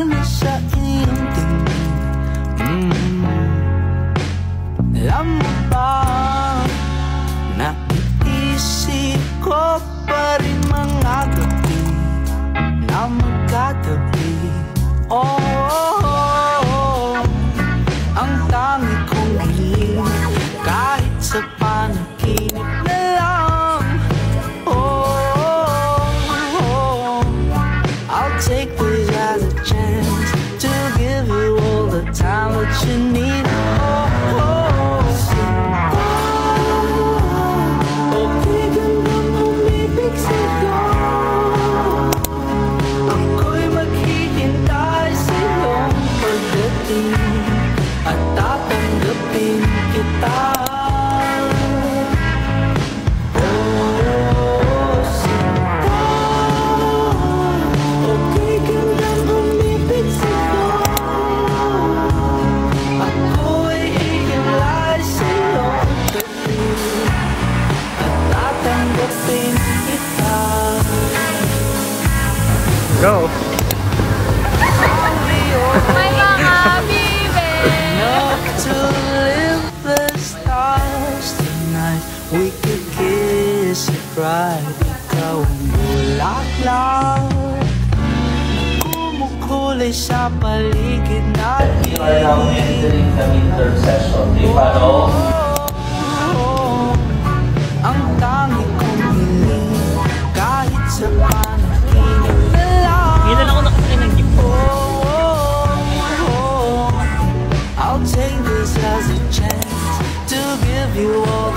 na sa iyong tingin. Alam mo ba, naiisip ko pa rin mga gabi na magkatabi. Ang tangi kong hiling kahit sa panaginip na lang. I'll take this as a chance to give you all the time that you need. Ako'y maghihintay sa iyong pagdating at tatanggapin kita. Go! May mga bibe! To live the stars tonight, we could kiss it right. Ikaw ang bulaklak, kumukulay sa paligid natin. We are now entering the winter session. Di ba, no? Ang tangi kong hiling kahit sa panaginip na lang. Hindi na ako nakakain ng gift. I'll take this as a chance to give you all